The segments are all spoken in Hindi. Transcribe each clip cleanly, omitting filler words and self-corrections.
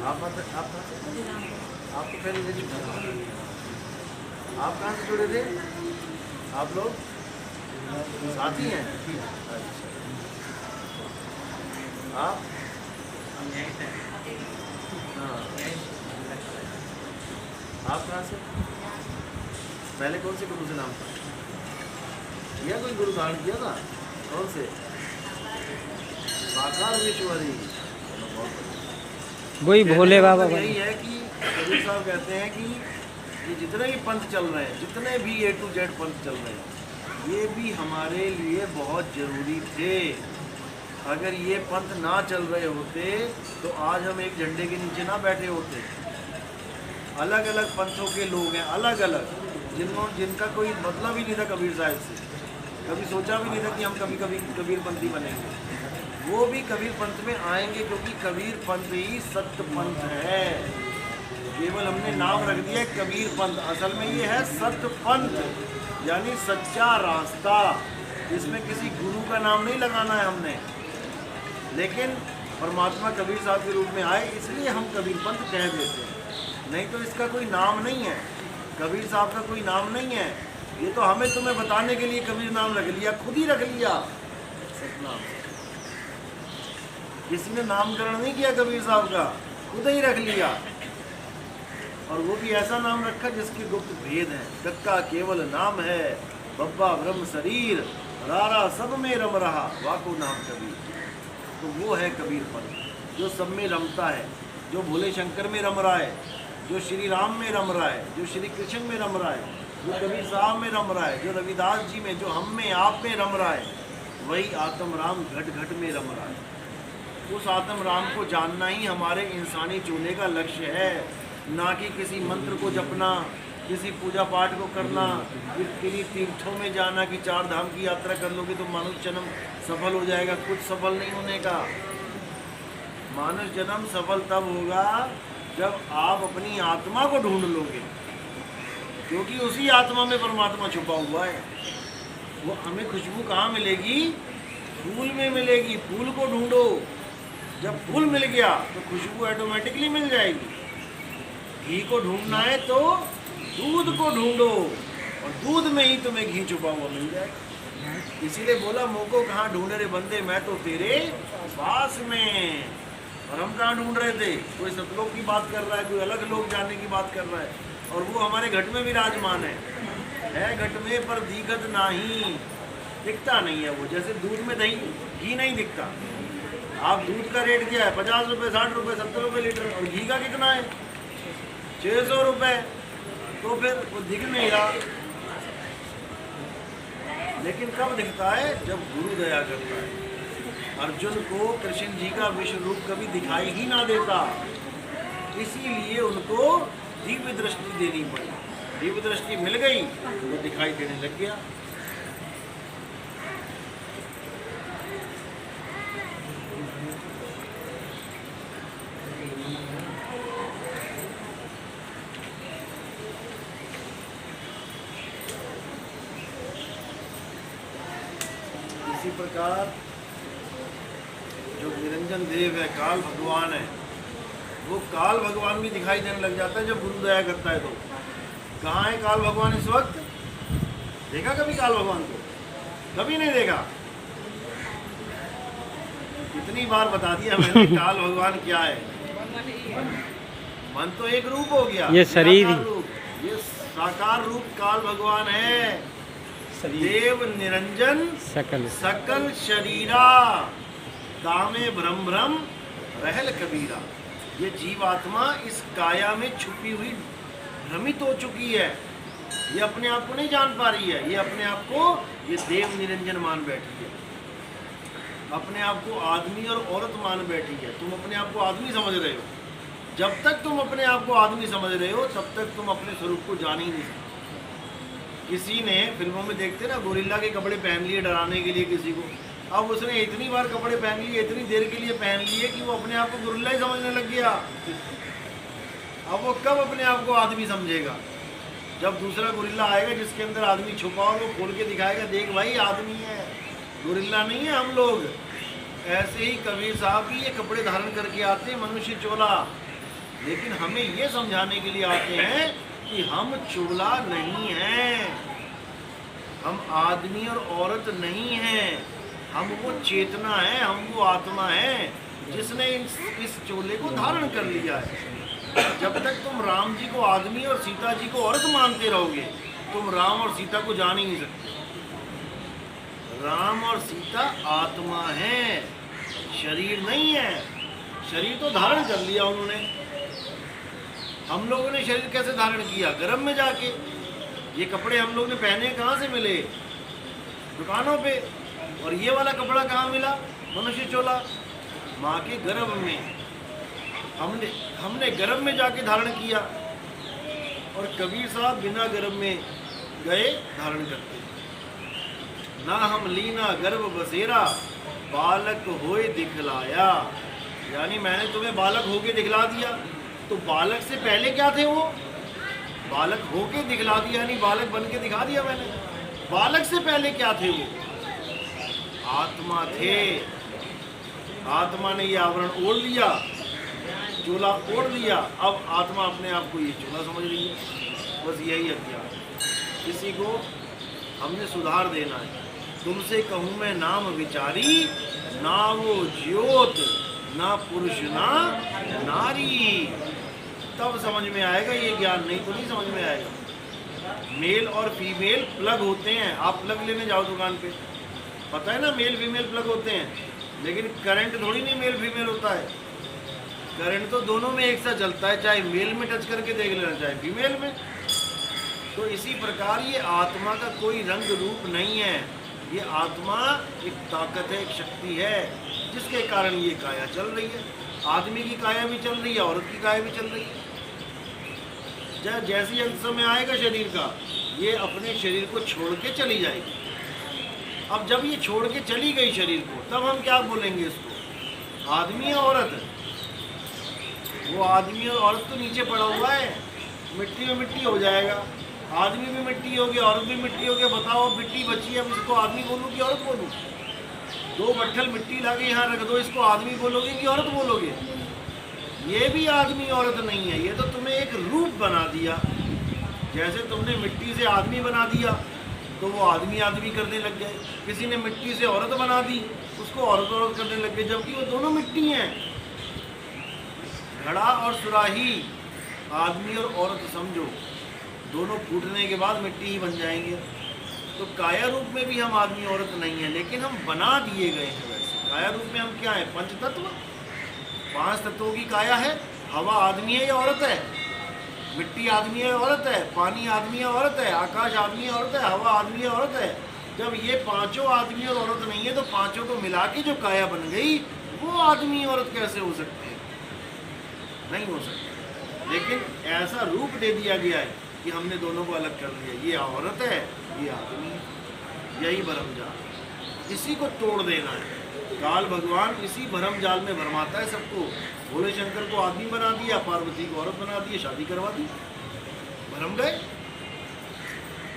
आप कहाँ से? आप तो पहले ले चुके हैं। आप कहाँ से जुड़े थे? आप लोग साथी हैं? आप? हाँ। आप कहाँ से? पहले कौन से गुरु से नाम था? किया कोई गुरु धारण किया था? कौन से? साकार विश्वरी। वही भोले बाबा। यही है कि कबीर साहब कहते हैं कि ये जितने भी पंथ चल रहे हैं, जितने भी A to Z पंथ चल रहे हैं, ये भी हमारे लिए बहुत ज़रूरी थे। अगर ये पंथ ना चल रहे होते तो आज हम एक झंडे के नीचे ना बैठे होते। अलग अलग पंथों के लोग हैं, अलग अलग, जिनका कोई मतलब ही नहीं था कबीर साहब से, कभी सोचा भी नहीं था कि हम कभी कबीरपंथी बनेंगे। वो भी कबीर पंथ में आएंगे क्योंकि कबीर पंथ ही सत्य पंथ है। केवल हमने नाम रख दिया कबीर पंथ, असल में ये है सत्य पंथ, यानी सच्चा रास्ता। इसमें किसी गुरु का नाम नहीं लगाना है हमने, लेकिन परमात्मा कबीर साहब के रूप में आए इसलिए हम कबीर पंथ कह देते हैं, नहीं तो इसका कोई नाम नहीं है। कबीर साहब का कोई नाम नहीं है, ये तो हमें तुम्हें बताने के लिए कबीर नाम रख लिया, खुद ही रख लिया सतनाम। किसी ने नामकरण नहीं किया कबीर साहब का, खुद ही रख लिया। और वो भी ऐसा नाम रखा जिसके गुप्त भेद हैं। कक्का केवल नाम है, बब्बा ब्रह्म शरीर, रारा सब में रम रहा, वाको नाम कबीर। तो वो है कबीर पंथ जो सब में रमता है, जो भोले शंकर में रम रहा है, जो श्री राम में रम रहा है, जो श्री कृष्ण में रम रहा है, जो कबीर साहब में रम रहा है, जो रविदास जी में, जो हम में, आप में रम रहा है, वही आत्म राम घट घट में रम रहा है। उस आत्म राम को जानना ही हमारे इंसानी चूने का लक्ष्य है, ना कि किसी मंत्र को जपना, किसी पूजा पाठ को करना, किन्हीं तीर्थों में जाना कि 4 धाम की यात्रा कर लोगे तो मानव जन्म सफल हो जाएगा। कुछ सफल नहीं होने का। मानव जन्म सफल तब होगा जब आप अपनी आत्मा को ढूंढ लोगे, क्योंकि उसी आत्मा में परमात्मा छुपा हुआ है। वो हमें खुशबू कहाँ मिलेगी? फूल में मिलेगी। फूल को ढूंढो, जब फूल मिल गया तो खुशबू ऑटोमेटिकली मिल जाएगी। घी को ढूंढना है तो दूध को ढूंढो, और दूध में ही तुम्हें घी छुपा हुआ मिल जाएगा। इसीलिए बोला मोको कहाँ ढूंढे रे बंदे, मैं तो तेरे पास में। और हम कहाँ ढूंढ रहे थे? कोई सतलोक की बात कर रहा है, कोई अलग लोग जानने की बात कर रहा है, और वो हमारे घट में विराजमान है घट में, पर दिखत नहीं, दिखता नहीं है वो। जैसे दूध में दही, घी नहीं दिखता। आप दूध का रेट क्या है? 50 रुपये, 60 रुपये, 70 रुपये लीटर, और घी का कितना है? 600 रुपये। तो फिर वो दिख नहीं रहा। लेकिन कब दिखता है? जब गुरु दया करता है। अर्जुन को कृष्ण जी का विश्व रूप कभी दिखाई ही ना देता, इसीलिए उनको दिव्य दृष्टि देनी पड़ी। दिव्य दृष्टि मिल गई तो वो दिखाई देने लग गया। इसी प्रकार जो निरंजन देव है, काल भगवान है, वो काल भगवान भी दिखाई देने लग जाता है जब गुरु दया करता है। तो कहाँ है काल भगवान इस वक्त? देखा कभी काल भगवान को? कभी नहीं देखा। कितनी बार बता दिया मैंने काल भगवान क्या है। मन तो एक रूप हो गया, ये शरीर ही, ये साकार रूप काल भगवान है। देव निरंजन सकल शरीरा, दामे भ्रम भ्रम रहल कबीरा। ये जीवात्मा इस काया में छुपी हुई भ्रमित हो चुकी है। ये अपने आप को नहीं जान पा रही है। ये अपने आप को ये देव निरंजन मान बैठी है, अपने आप को आदमी और औरत मान बैठी है। तुम अपने आप को आदमी समझ रहे हो। जब तक तुम अपने आप को आदमी समझ रहे हो तब तक तुम अपने स्वरूप को जान ही नहीं सकते। किसी ने फिल्मों में देखते ना, गोरिल्ला के कपड़े पहन लिए डराने के लिए किसी को। अब उसने इतनी बार कपड़े पहन लिए, इतनी देर के लिए पहन लिए कि वो अपने आप को गोरिल्ला ही समझने लग गया। अब वो कब अपने आप को आदमी समझेगा? जब दूसरा गोरिल्ला आएगा जिसके अंदर आदमी छुपा हो, वो खोल के दिखाएगा, देख भाई आदमी है, गोरिल्ला नहीं है हम लोग। ऐसे ही कबीर साहब भी ये कपड़े धारण करके आते हैं, मनुष्य चोला, लेकिन हमें ये समझाने के लिए आते हैं कि हम चोला नहीं हैं, हम आदमी और औरत नहीं हैं, हम वो चेतना है, हम वो आत्मा है जिसने इस चोले को धारण कर लिया है। जब तक तुम राम जी को आदमी और सीता जी को औरत मानते रहोगे, तुम राम और सीता को जान ही नहीं सकते। राम और सीता आत्मा है, शरीर नहीं है। शरीर तो धारण कर लिया उन्होंने। हम लोगों ने शरीर कैसे धारण किया? गर्भ में जाके। ये कपड़े हम लोग ने पहने कहाँ से मिले? दुकानों पे। और ये वाला कपड़ा कहाँ मिला? मनुष्य चोला, माँ के गर्भ में। हमने गर्भ में जाके धारण किया, और कबीर साहब बिना गर्भ में गए धारण करते। ना हम लीना गर्भ बसेरा, बालक होए दिखलाया। यानी मैंने तुम्हें बालक होके दिखला दिया, तो बालक से पहले क्या थे वो? बालक होके दिखला दिया, यानी बालक बन के दिखा दिया मैंने। बालक से पहले क्या थे वो? आत्मा थे। आत्मा ने ये आवरण ओढ़ लिया, चोला ओढ़ लिया। अब आत्मा अपने आप को ये चोला समझ रही है। बस यही अज्ञान। इसी को हमने सुधार देना है। तुमसे कहूँ मैं नाम विचारी, ना वो ज्योत ना पुरुष ना नारी। तब समझ में आएगा ये ज्ञान, नहीं तो नहीं समझ में आएगा। मेल और फीमेल प्लग होते हैं। आप प्लग लेने जाओ दुकान पे, पता है ना, मेल फीमेल प्लग होते हैं। लेकिन करंट थोड़ी नहीं मेल फीमेल होता है। करंट तो दोनों में एक साथ चलता है, चाहे मेल में टच करके देख लेना, चाहे फीमेल में। तो इसी प्रकार ये आत्मा का कोई रंग रूप नहीं है। ये आत्मा एक ताकत है, एक शक्ति है, जिसके कारण ये काया चल रही है। आदमी की काया भी चल रही है, औरत की काया भी चल रही है। जैसी अंत समय आएगा शरीर का, ये अपने शरीर को छोड़ के चली जाएगी। अब जब ये छोड़ के चली गई शरीर को, तब हम क्या बोलेंगे इसको? आदमी या औरत? वो आदमी और औरत तो नीचे पड़ा हुआ है, मिट्टी में मिट्टी हो जाएगा। आदमी भी मिट्टी हो गया, औरत भी मिट्टी हो गया। बताओ, मिट्टी बची है, अब इसको आदमी बोलूँ कि औरत बोलूँ? 2 बट्ठल मिट्टी ला के यहाँ रख दो, इसको आदमी बोलोगे कि औरत बोलोगे? ये भी आदमी औरत नहीं है, ये तो तुम्हें एक रूप बना दिया। जैसे तुमने मिट्टी से आदमी बना दिया, तो वो आदमी आदमी करने लग गए। किसी ने मिट्टी से औरत बना दी, उसको औरत औरत करने लग गए, जबकि वो दोनों मिट्टी हैं। घड़ा और सुराही, आदमी और औरत समझो, दोनों फूटने के बाद मिट्टी ही बन जाएंगे। तो काया रूप में भी हम आदमी औरत नहीं है, लेकिन हम बना दिए गए हैं वैसे। काया रूप में हम क्या है? पंचतत्व, 5 तत्वों की काया है। हवा आदमी है या औरत है? मिट्टी आदमी है, औरत है। पानी आदमी है, औरत है। आकाश आदमी है, औरत है। हवा आदमी है, औरत है। जब ये पांचों आदमी और औरत नहीं है, तो पांचों को मिला के जो काया बन गई, वो आदमी औरत कैसे हो सकते हैं? नहीं हो सकते। लेकिन ऐसा रूप दे दिया गया है कि हमने दोनों को अलग कर दिया। ये औरत है, ये आदमी है। यही भरमजाल, इसी को तोड़ देना है। काल भगवान इसी भरम जाल में भरमाता है सबको। भोले शंकर को आदमी बना दिया, पार्वती को औरत बना दिया, शादी करवा दी, भरम गए।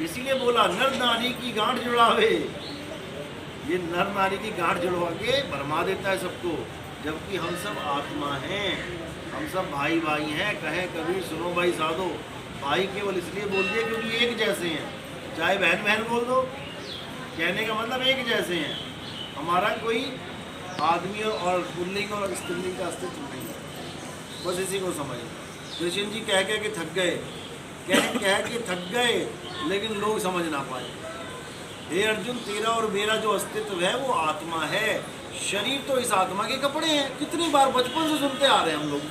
इसीलिए बोला नर नारी की गांठ जुड़ावे। ये नर नारी की गांठ जुड़वा के भरमा देता है सबको, जबकि हम सब आत्मा हैं, हम सब भाई भाई हैं। कहे कबीर सुनो भाई साधो। भाई केवल इसलिए बोल दिए क्योंकि एक जैसे हैं, चाहे बहन बहन बोल दो, कहने का मतलब एक जैसे हैं। हमारा कोई आदमी और पुल्लिंग और स्त्रीलिंग का अस्तित्व नहीं है। बस इसी को समझ। कृष्ण जी कह के थक गए, कह के थक गए, लेकिन लोग समझ ना पाए। हे अर्जुन, तेरा और मेरा जो अस्तित्व है वो आत्मा है। शरीर तो इस आत्मा के कपड़े हैं। कितनी बार बचपन से सुनते आ रहे हैं हम लोग।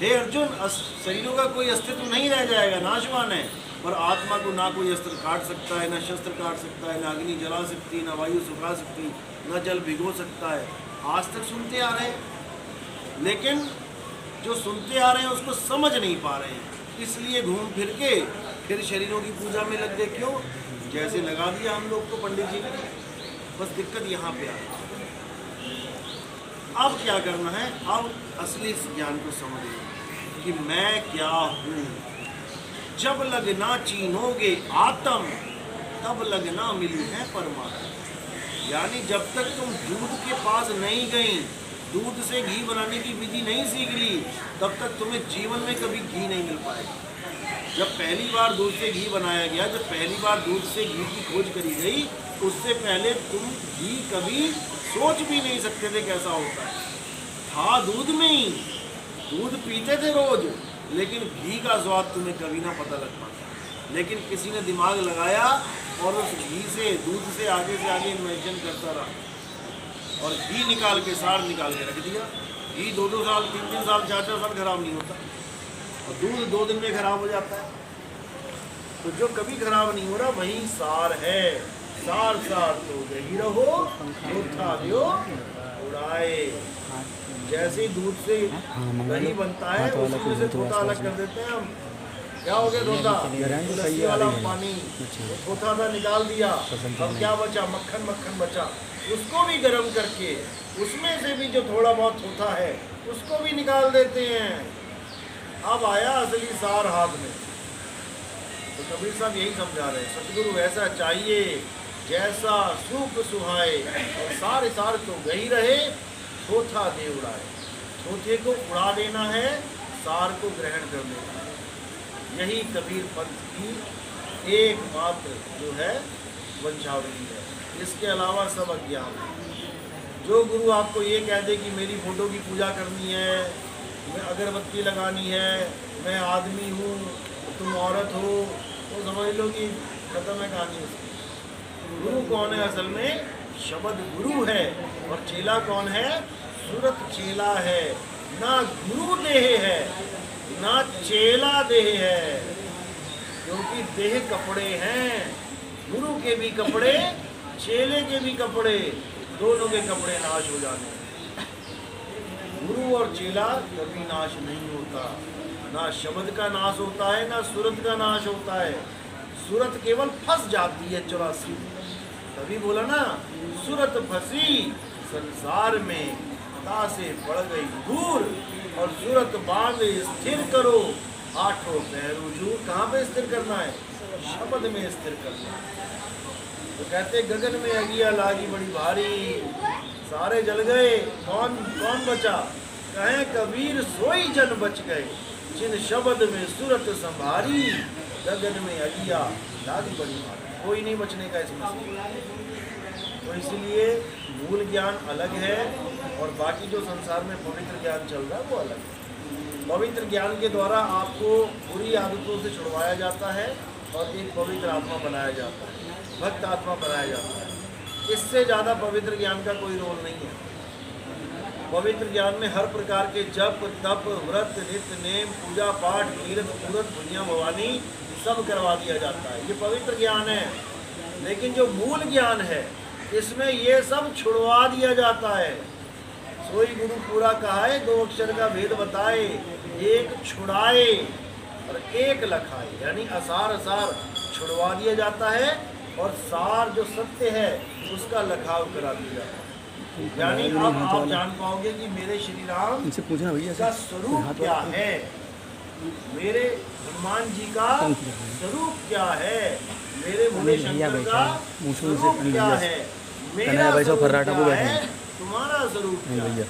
हे अर्जुन, शरीरों का कोई अस्तित्व नहीं रह जाएगा, नाशवान है। पर आत्मा को ना कोई अस्त्र काट सकता है, ना शस्त्र काट सकता है, ना अग्नि जला सकती, ना वायु सुखा सकती, ना जल भिगो सकता है। आज तक सुनते आ रहे हैं, लेकिन जो सुनते आ रहे हैं उसको समझ नहीं पा रहे हैं। इसलिए घूम फिर के फिर शरीरों की पूजा में लग गए। क्यों? जैसे लगा दिया हम लोग को पंडित जी ने। बस दिक्कत यहाँ पे आ रही। अब क्या करना है? अब असली ज्ञान को समझिए कि मैं क्या हूँ। जब लगना चीनोगे आत्म, तब लगना मिलू है परमात्मा। यानी जब तक तुम दूध के पास नहीं गई, दूध से घी बनाने की विधि नहीं सीख ली, तब तक तुम्हें जीवन में कभी घी नहीं मिल पाएगा। जब पहली बार दूध से घी बनाया गया, जब पहली बार दूध से घी की खोज करी गई, उससे पहले तुम घी कभी सोच भी नहीं सकते थे कैसा होता है। था दूध में ही, दूध पीते थे रोज, लेकिन घी का स्वाद तुम्हें कभी ना पता लग पाता। लेकिन किसी ने दिमाग लगाया और उस घी से, दूध से आगे इन्वेंशन करता रहा और घी निकाल के, सार निकाल के रख दिया। घी 2-2 साल, 3-3 साल, 4-4 साल खराब नहीं होता और दूध 2 दिन में खराब हो जाता है। तो जो कभी खराब नहीं हो रहा वही सार है। सार सार तो यही रहो, थोथा दो उड़ाए। जैसे दूध से दही बनता है, उसमें से थोथा अलग कर देते हैं हम। क्या हो गया थोथा? लस्सी वाला पानी, थोथा था निकाल दिया, अब क्या बचा? मक्खन मक्खन बचा। उसको भी गर्म करके उसमें से भी जो थोड़ा बहुत थोथा है उसको भी निकाल देते हैं। अब आया असली सार हाथ में। तो कबीर साहब यही समझा रहे हैं, सतगुरु ऐसा चाहिए जैसा सूख सुहाए, और सारे सार तो गई रहे, थोथा दे उड़ाए। थोथे को उड़ा देना है, सार को ग्रहण कर लेना है। यही कबीर पंथ की एकमात्र जो है वंशावली है। इसके अलावा सब अज्ञान है। जो गुरु आपको ये कह दे कि मेरी फोटो की पूजा करनी है, मैं अगरबत्ती लगानी है, मैं आदमी हूँ, तुम औरत हो, तो समझ लो कि खत्म है कहानी उसकी। गुरु कौन है असल में? शब्द गुरु है। और चेला कौन है? सूरत चेला है। ना गुरु देह है, ना चेला देह है, क्योंकि देह कपड़े हैं। गुरु के भी कपड़े, चेले के भी कपड़े, दोनों के कपड़े नाश हो जाने। गुरु और चेला कभी नाश नहीं होता। ना शब्द का नाश होता है, ना सूरत का नाश होता है। सूरत केवल फंस जाती है 84। तभी बोला ना, सूरत फंसी संसार में, तासे पड़ गई दूर, और सूरत बांध स्थिर करो, आठों पैरू जूर। कहाँ पे स्थिर करना है? शब्द में स्थिर करना है। तो कहते गगन में अगिया लागी बड़ी भारी, सारे जल गए, कौन कौन बचा? कहें कबीर सोई जन बच गए, जिन शब्द में सूरत संभारी, गगन में अगिया लागी बड़ी भारी। कोई नहीं बचने का इसमें से। तो इसलिए मूल ज्ञान अलग है और बाकी जो संसार में पवित्र ज्ञान चल रहा है वो अलग है। पवित्र ज्ञान के द्वारा आपको बुरी आदतों से छुड़वाया जाता है और एक पवित्र आत्मा बनाया जाता है, भक्त आत्मा बनाया जाता है। इससे ज़्यादा पवित्र ज्ञान का कोई रोल नहीं है। पवित्र ज्ञान में हर प्रकार के जप, तप, व्रत, नित्य नेम, पूजा पाठ, तीर्थ, पूरत, दुनिया भवानी सब करवा दिया जाता है। ये पवित्र ज्ञान है। लेकिन जो मूल ज्ञान है इसमें ये सब छुड़वा दिया जाता है। सोई गुरु पूरा कहा है, 2 अक्षर का भेद बताए, एक छुड़ाए और एक लखाए। यानी असार असार छुड़वा दिया जाता है और सार जो सत्य है उसका लखाव करा दिया जाता है। यानी अब आप जान पाओगे कि मेरे श्री राम इनसे पूछना भैया का स्वरूप क्या है, मेरे हनुमान जी का स्वरूप क्या है, मेरे भोले शंकर का स्वरूप क्या है, मेरा स्वरूप क्या है, तुम्हारा स्वरूप क्या है।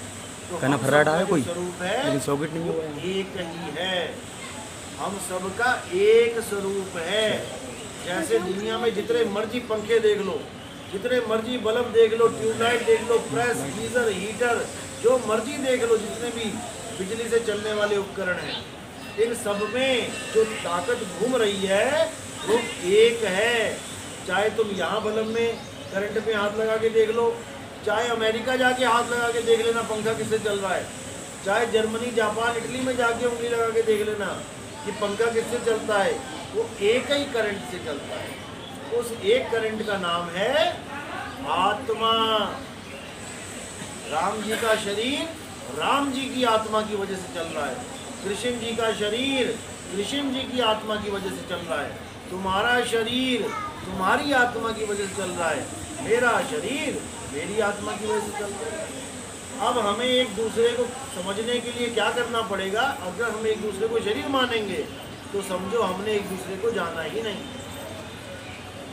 तो कहना फर्राटा है कोई, स्वरूप है लेकिन सॉकेट नहीं हुआ, एक ही है। हम सबका एक स्वरूप है। जैसे दुनिया में जितने मर्जी पंखे देख लो, जितने मर्जी बल्ब देख लो, ट्यूबलाइट देख लो, प्रेस, गीजर, हीटर, जो मर्जी देख लो, जितने भी बिजली से चलने वाले उपकरण हैं, इन सब में जो ताकत घूम रही है वो एक है। चाहे तुम यहाँ बल्ब में करंट पे हाथ लगा के देख लो, चाहे अमेरिका जाके हाथ लगा के देख लेना पंखा किससे चल रहा है, चाहे जर्मनी, जापान, इटली में जाके उंगली लगा के देख लेना कि पंखा किससे चलता है, वो एक ही करंट से चलता है। उस एक करंट का नाम है आत्मा। राम जी का शरीर राम जी की आत्मा की वजह से चल रहा है, कृष्ण जी का शरीर कृष्ण जी की आत्मा की वजह से चल रहा है, तुम्हारा शरीर तुम्हारी आत्मा की वजह से चल रहा है, मेरा शरीर मेरी आत्मा की वजह से चल रहा है। अब हमें एक दूसरे को समझने के लिए क्या करना पड़ेगा? अगर हम एक दूसरे को शरीर मानेंगे तो समझो हमने एक दूसरे को जाना ही नहीं।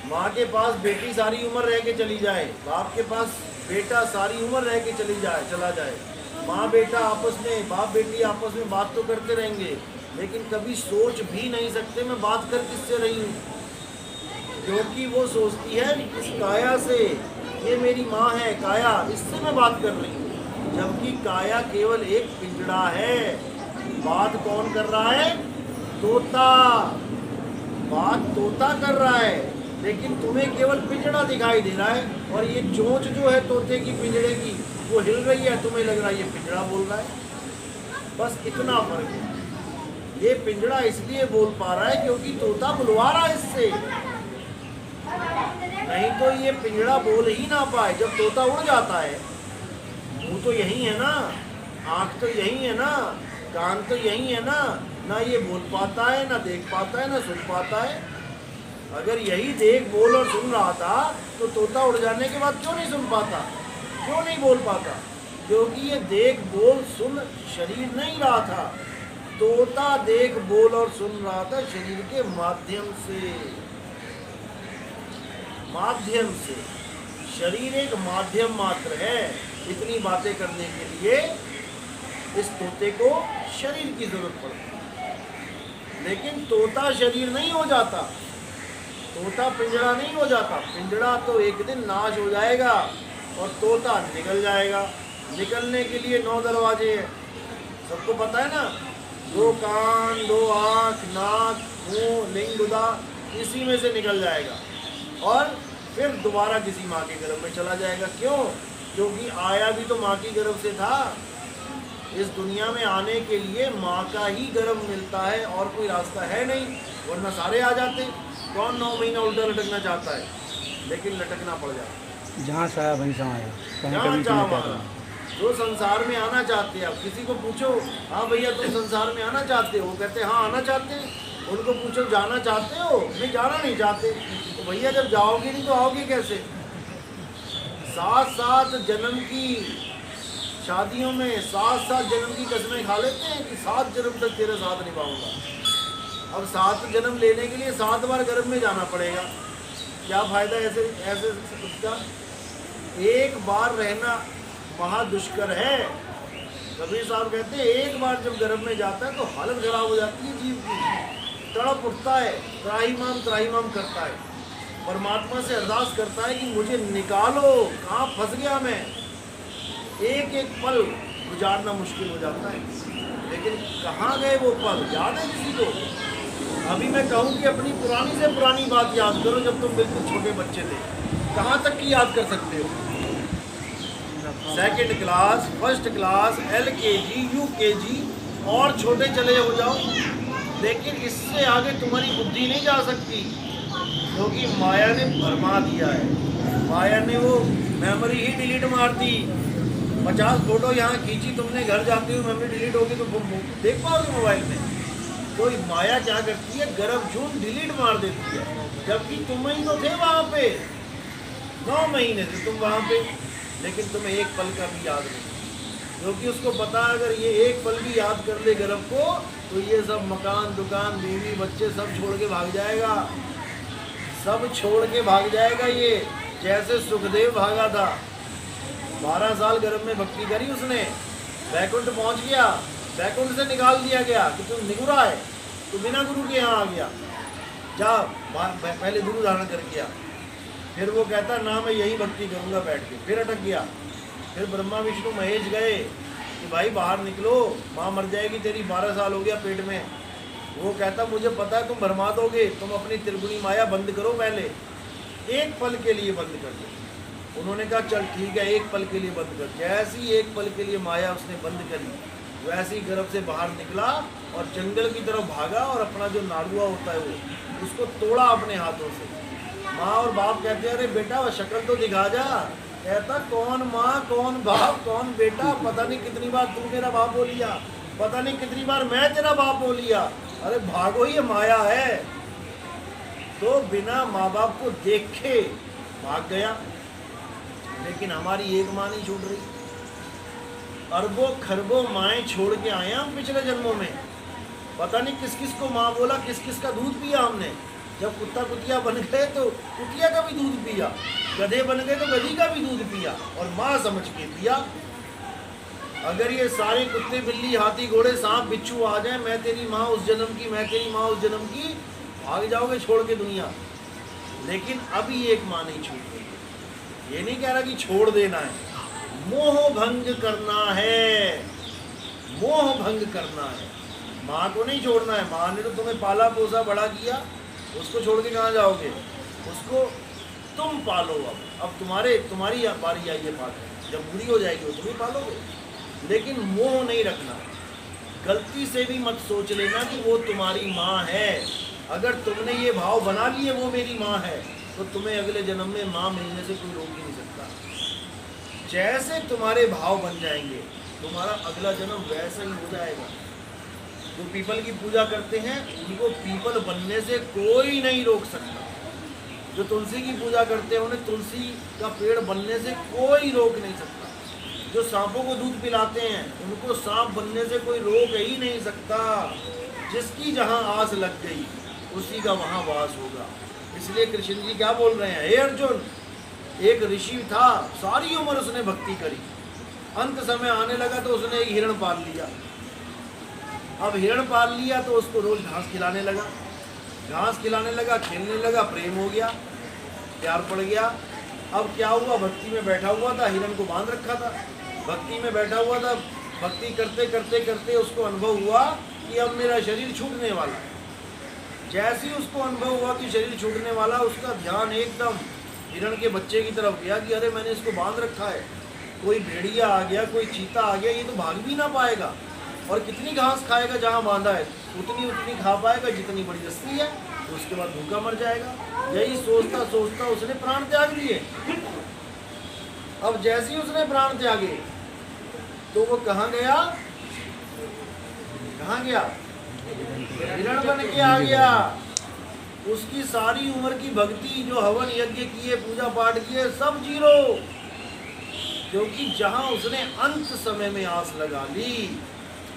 माँ के पास बेटी सारी उम्र रह के चली जाए, बाप के पास बेटा सारी उम्र रह के चला जाए, माँ बेटा आपस में, बाप बेटी आपस में बात तो करते रहेंगे, लेकिन कभी सोच भी नहीं सकते मैं बात कर किससे रही हूँ, क्योंकि वो सोचती है इस काया से, ये मेरी माँ है काया, इससे मैं बात कर रही हूँ। जबकि काया केवल एक पिंजड़ा है। बात कौन कर रहा है? तोता। बात तोता कर रहा है, लेकिन तुम्हें केवल पिंजड़ा दिखाई दे रहा है, और ये चोंच जो है तोते की पिंजड़े की वो हिल रही है, तुम्हें लग रहा है ये पिंजड़ा बोल रहा है। बस इतना फर्क है। ये पिंजड़ा इसलिए बोल पा रहा है क्योंकि तोता बुलवा रहा है इससे, नहीं तो ये पिंजड़ा बोल ही ना पाए। जब तोता उड़ जाता है, मुंह तो यही है ना, आँख तो यही है ना, कान तो यही है ना ये बोल पाता है, ना देख पाता है, ना सुन पाता है। अगर यही देख बोल और सुन रहा था तो तोता उड़ जाने के बाद क्यों नहीं सुन पाता, क्यों नहीं बोल पाता? क्योंकि ये देख बोल सुन शरीर नहीं रहा था, तोता देख बोल और सुन रहा था शरीर के माध्यम से। शरीर एक माध्यम मात्र है। इतनी बातें करने के लिए इस तोते को शरीर की जरूरत पड़ती है, लेकिन तोता शरीर नहीं हो जाता, तोता पिंजड़ा नहीं हो जाता। पिंजड़ा तो एक दिन नाश हो जाएगा और तोता निकल जाएगा। निकलने के लिए 9 दरवाजे हैं, सबको पता है ना, 2 कान, 2 आँख, नाक, मुंह, लिंग, गुदा, इसी में से निकल जाएगा और फिर दोबारा किसी माँ के गर्भ में चला जाएगा। क्यों? क्योंकि आया भी तो माँ की गर्भ से था। इस दुनिया में आने के लिए माँ का ही गर्भ मिलता है और कोई रास्ता है नहीं, वरना सारे आ जाते। कौन 9 महीना उल्टा लटकना चाहता है, लेकिन लटकना पड़ जाता। जहाँ से आया वहीं से आया, जहाँ चाह जो संसार में आना चाहते हैं। अब किसी को पूछो, हाँ भैया तुम संसार में आना चाहते हो? वो कहते हैं हाँ आना चाहते हैं। उनको पूछो जाना चाहते हो? नहीं, जाना नहीं चाहते। तो भैया जब जाओगे नहीं तो आओगे कैसे? 7-7 जन्म की शादियों में 7-7 जन्म की कसमें खा लेते हैं कि 7 जन्म तक तेरे साथ निभाऊंगा। अब 7 जन्म लेने के लिए 7 बार गर्भ में जाना पड़ेगा। क्या फायदा ऐसे उसका? एक बार रहना महादुष्कर है। कबीर साहब कहते हैं एक बार जब गर्भ में जाता है तो हालत खराब हो जाती है जीव की, तड़प उठता है, त्राहिमाम करता है, परमात्मा से अरदास करता है कि मुझे निकालो, कहाँ फंस गया मैं। एक एक पल गुजारना मुश्किल हो जाता है, लेकिन कहाँ गए वो पल? याद है किसी को? अभी मैं कहूँ कि अपनी पुरानी से पुरानी बात याद करो, जब तुम बिल्कुल छोटे बच्चे थे, कहाँ तक की याद कर सकते हो? 2nd class, 1st class, LKG, UKG और छोटे चले हो जाओ, लेकिन इससे आगे तुम्हारी बुद्धि नहीं जा सकती, क्योंकि माया ने भरमा दिया है। माया ने वो मेमोरी ही डिलीट मार दी। 50 फोटो यहाँ खींची तुमने, घर जाते हुए मेमोरी डिलीट होगी तो देख पाओगे मोबाइल में। तो माया क्या करती है? गर्भ जून डिलीट मार देती है, जबकि तुम ही तो थे वहाँ पे, 9 महीने से तुम वहाँ पे, लेकिन तुम्हें एक पल का भी याद नहीं, क्योंकि उसको पता अगर ये एक पल भी याद कर ले गर्भ को तो ये सब मकान, दुकान, बीवी, बच्चे सब छोड़ के भाग जाएगा, सब छोड़ के भाग जाएगा। ये जैसे सुखदेव भागा था, 12 साल गर्भ में भक्ति करी उसने, वैकुंठ पहुंच गया, वैकुंठ से निकाल दिया गया कि तुम निगुरा है, तो बिना गुरु के यहाँ आ गया, जा पहले गुरु धारण कर गया। फिर वो कहता ना मैं यही भक्ति करूँगा बैठ के, फिर अटक गया। फिर ब्रह्मा विष्णु महेश गए कि भाई बाहर निकलो, माँ मर जाएगी तेरी, 12 साल हो गया पेट में। वो कहता मुझे पता है तुम भरमा दोगे, तुम अपनी त्रिगुणी माया बंद करो, पहले एक पल के लिए बंद कर दो। उन्होंने कहा चल ठीक है, एक पल के लिए बंद कर। जैसी एक पल के लिए माया उसने बंद करी, वैसी गर्भ से बाहर निकला और जंगल की तरफ भागा और अपना जो नाड़ुआ होता है वो उसको तोड़ा अपने हाथों से। माँ और बाप कहते हैं अरे बेटा वो शक्ल तो दिखा जा। कहता कौन माँ, कौन बाप, कौन बेटा, पता नहीं कितनी बार तू मेरा बाप बोल लिया, पता नहीं कितनी बार मैं तेरा बाप बोल लिया। अरे भागो, ये माया है। तो बिना माँ बाप को देखे भाग गया। लेकिन हमारी एक माँ नहीं छूट रही, अरबों खरबों माएँ छोड़ के आए हम पिछले जन्मों में। पता नहीं किस किस को माँ बोला, किस किस का दूध पिया हमने, जब कुत्ता कुतिया बन गए तो कुतिया का भी दूध पिया, गधे बन गए तो गधी का भी दूध पिया और माँ समझ के पिया। अगर ये सारे कुत्ते बिल्ली हाथी घोड़े सांप बिच्छू आ जाए, मैं तेरी माँ उस जन्म की, मैं तेरी माँ उस जन्म की, भाग जाओगे छोड़ के दुनिया। लेकिन अभी एक माँ नहीं छूट गई। ये नहीं कह रहा कि छोड़ देना है, मोह भंग करना है, मोह भंग करना है। माँ को नहीं छोड़ना है, माँ ने तो तुम्हें पाला पोसा बड़ा किया, उसको छोड़ के कहाँ जाओगे? उसको तुम पालो। अब तुम्हारी बारी आई है पालने, जब बुरी हो जाएगी वो तुम ही पालोगे। लेकिन मोह नहीं रखना, गलती से भी मत सोच लेना कि वो तुम्हारी माँ है। अगर तुमने ये भाव बना लिए वो मेरी माँ है, तो तुम्हें अगले जन्म में माँ मिलने से कोई रोक ही नहीं सकता। जैसे तुम्हारे भाव बन जाएंगे, तुम्हारा अगला जन्म वैसा ही हो जाएगा। जो पीपल की पूजा करते हैं उनको पीपल बनने से कोई नहीं रोक सकता। जो तुलसी की पूजा करते हैं उन्हें तुलसी का पेड़ बनने से कोई रोक नहीं सकता। जो सांपों को दूध पिलाते हैं उनको सांप बनने से कोई रोक ही नहीं सकता। जिसकी जहाँ आस लग गई उसी का वहाँ वास होगा। इसलिए कृष्ण जी क्या बोल रहे हैं, हे अर्जुन, एक ऋषि था, सारी उम्र उसने भक्ति करी, अंत समय आने लगा तो उसने एक हिरण पाल लिया। अब हिरण पाल लिया तो उसको रोज घास खिलाने लगा, घास खिलाने लगा, खेलने लगा, प्रेम हो गया, प्यार पड़ गया। अब क्या हुआ, भक्ति में बैठा हुआ था, हिरण को बांध रखा था, भक्ति में बैठा हुआ था, भक्ति करते करते करते उसको अनुभव हुआ कि अब मेरा शरीर छूटने वाला है। जैसे ही उसको अनुभव हुआ कि शरीर छूटने वाला, उसका ध्यान एकदम हिरण के बच्चे की तरफ गया कि अरे मैंने इसको बांध रखा है, कोई भेड़िया आ गया, कोई चीता आ गया, ये तो भाग भी ना पाएगा, और कितनी घास खाएगा जहाँ बांधा है, उतनी खा पाएगा जितनी बड़ी रस्सी है, तो उसके बाद भूखा मर जाएगा। यही सोचता सोचता उसने प्राण त्याग दिए। अब जैसे ही उसने प्राण त्यागे तो वो कहाँ गया, कहाँ गया, हिरण बन के आ गया। उसकी सारी उम्र की भक्ति, जो हवन यज्ञ किए, पूजा पाठ किए, सब जीरो, क्योंकि जहाँ उसने अंत समय में आस लगा ली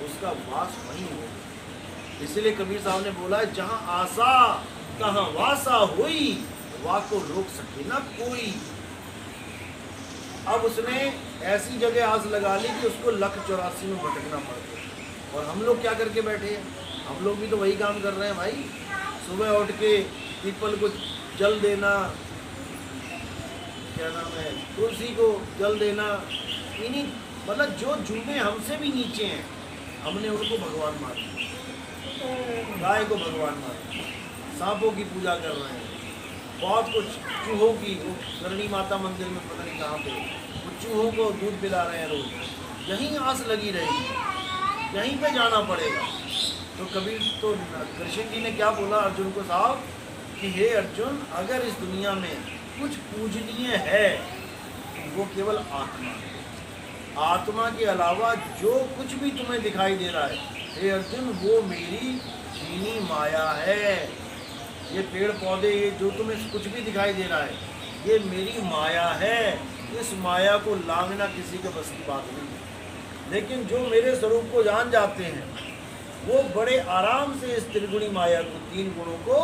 उसका वास वहीं हो। इसलिए कबीर साहब ने बोला, जहाँ आशा कहाँ वासा हुई, वाह को रोक सके ना कोई। अब उसने ऐसी जगह आस लगा ली कि उसको 1,84 में भटकना पड़ गया। और हम लोग क्या करके बैठे हैं, हम लोग भी तो वही काम कर रहे हैं भाई। सुबह उठ के पीपल को जल देना, क्या नाम है, तुलसी को जल देना, इन्हीं मतलब जो जुम्मे हमसे भी नीचे हैं, हमने उनको भगवान मान लिया, गाय को भगवान मान लिया, सांपों की पूजा कर रहे हैं, बहुत कुछ, चूहों की, वो करणी माता मंदिर में पता नहीं कहाँ पे, वो चूहों को दूध पिला रहे हैं रोज। यहीं आस लगी रहेगी, यहीं पे जाना पड़ेगा। तो कबीर तो कृष्ण जी ने क्या बोला अर्जुन को साहब कि हे अर्जुन, अगर इस दुनिया में कुछ पूजनीय है वो केवल आत्मा है। आत्मा के अलावा जो कुछ भी तुम्हें दिखाई दे रहा है, हे अर्जुन, वो मेरी छीनी माया है। ये पेड़ पौधे, ये जो तुम्हें कुछ भी दिखाई दे रहा है, ये मेरी माया है। इस माया को लांघना किसी के बस की बात नहीं है। लेकिन जो मेरे स्वरूप को जान जाते हैं वो बड़े आराम से इस त्रिगुणी माया को, 3 गुणों को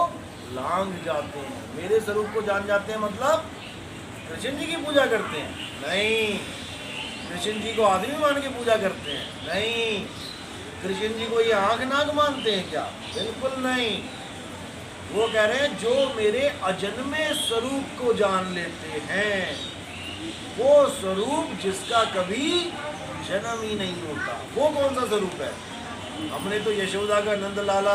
लांघ जाते हैं। मेरे स्वरूप को जान जाते हैं मतलब कृष्ण जी की पूजा करते हैं? नहीं। कृष्ण जी को आदमी मान के पूजा करते हैं? नहीं। कृष्ण जी को ये आँख नाक मानते हैं क्या? बिल्कुल नहीं। वो कह रहे हैं जो मेरे अजन्मे स्वरूप को जान लेते हैं, वो स्वरूप जिसका कभी जन्म ही नहीं होता। वो कौन सा स्वरूप है? हमने तो यशोदा का नंद लाला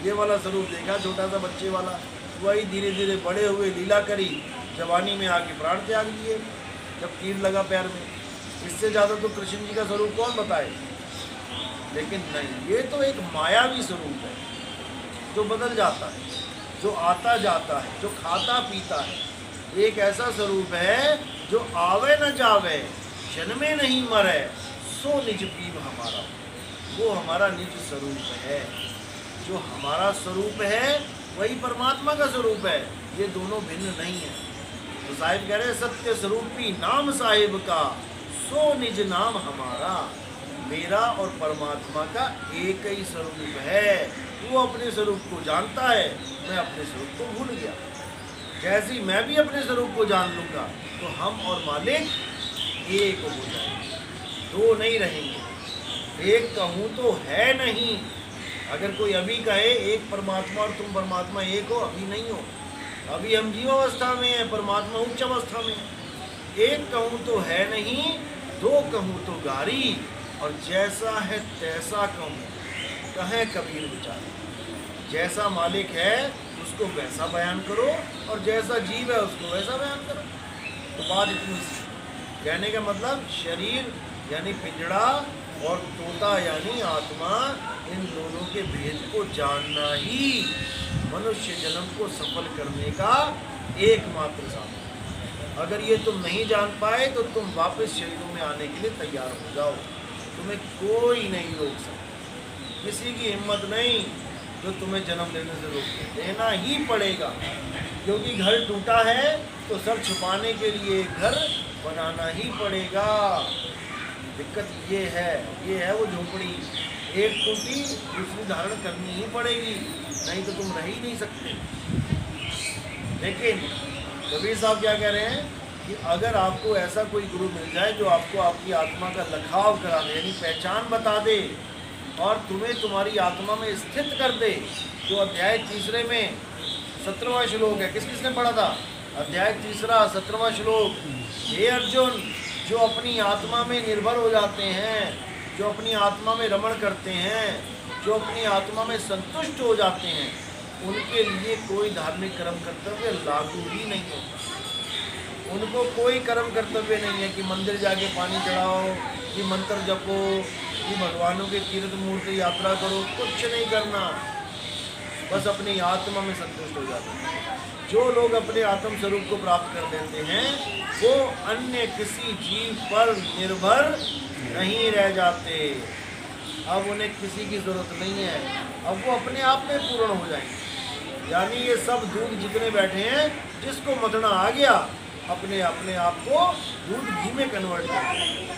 ये वाला स्वरूप देखा, छोटा सा बच्चे वाला। वही धीरे धीरे बड़े हुए, लीला करी, जवानी में आके प्राण त्याग दिए जब तीर लगा पैर में। इससे ज़्यादा तो कृष्ण जी का स्वरूप कौन बताए? लेकिन नहीं, ये तो एक मायावी स्वरूप है जो बदल जाता है, जो आता जाता है, जो खाता पीता है। एक ऐसा स्वरूप है जो आवे न जावे, जन्मे नहीं मरे, सो निज पीव हमारा। वो हमारा निज स्वरूप है। जो हमारा स्वरूप है वही परमात्मा का स्वरूप है। ये दोनों भिन्न नहीं है। तो साहिब कह रहे सत्य स्वरूपी नाम साहिब का, सो निज नाम हमारा। मेरा और परमात्मा का एक ही स्वरूप है। वो अपने स्वरूप को जानता है, मैं अपने स्वरूप को भूल गया। जैसे ही मैं भी अपने स्वरूप को जान लूँगा तो हम और मालिक एक हो जाएंगे, दो नहीं रहेंगे। एक कहूँ तो है नहीं। अगर कोई अभी कहे एक परमात्मा और तुम परमात्मा एक हो, अभी नहीं हो। अभी हम जीव अवस्था में हैं, परमात्मा उच्च अवस्था में है। एक कहूँ तो है नहीं, दो कहूँ तो गारी, और जैसा है तैसा कहूँ, कहे कबीर विचार। जैसा मालिक है उसको वैसा बयान करो, और जैसा जीव है उसको वैसा बयान करो। तो बात इतनी सी। कहने का मतलब शरीर यानी पिंजड़ा और तोता यानी आत्मा, इन दोनों के भेद को जानना ही मनुष्य जन्म को सफल करने का एकमात्र साधन। अगर ये तुम नहीं जान पाए तो तुम वापस शरीरों में आने के लिए तैयार हो जाओ। तुम्हें कोई नहीं रोक सकता, किसी की हिम्मत नहीं जो तुम्हें जन्म लेने से रोके। देना ही पड़ेगा, क्योंकि घर टूटा है तो सब छुपाने के लिए घर बनाना ही पड़ेगा। दिक्कत ये है वो झोपड़ी, एक टूटी दूसरी धारण करनी ही पड़ेगी, नहीं तो तुम रह ही नहीं सकते। लेकिन कबीर साहब क्या कह रहे हैं कि अगर आपको ऐसा कोई गुरु मिल जाए जो आपको आपकी आत्मा का लखाव करा दे, यानी पहचान बता दे और तुम्हें तुम्हारी आत्मा में स्थित कर दे, जो अध्याय 3 में 17वां श्लोक है, किस किसने पढ़ा था? अध्याय 3 17वां श्लोक। हे अर्जुन, जो अपनी आत्मा में निर्भर हो जाते हैं, जो अपनी आत्मा में रमण करते हैं, जो अपनी आत्मा में संतुष्ट हो जाते हैं, उनके लिए कोई धार्मिक कर्म कर्तव्य लागू ही नहीं होता। उनको कोई कर्म कर्तव्य नहीं है कि मंदिर जाके पानी चढ़ाओ, कि मंत्र जपो, कि भगवानों के तीर्थ मूर्ति यात्रा करो, कुछ नहीं करना। बस अपनी आत्मा में संतुष्ट हो जाते हैं। जो लोग अपने आत्म स्वरूप को प्राप्त कर लेते हैं वो अन्य किसी जीव पर निर्भर नहीं रह जाते। अब उन्हें किसी की ज़रूरत नहीं है, अब वो अपने आप में पूर्ण हो जाएंगे। यानी ये सब दूध जितने बैठे हैं, जिसको मथना आ गया अपने आप को दूध घी में कन्वर्ट कर देगा।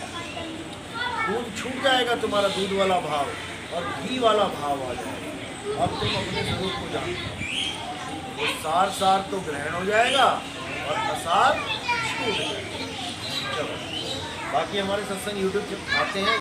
दूध छूट जाएगा तुम्हारा दूध वाला भाव और घी वाला भाव आ जाएगा। अब तुम अपने स्वरूप को जानते हो, वो सार तो ग्रहण हो जाएगा और असार छूट जाएगा। चलो, बाकी हमारे सत्संग यूट्यूब आते हैं,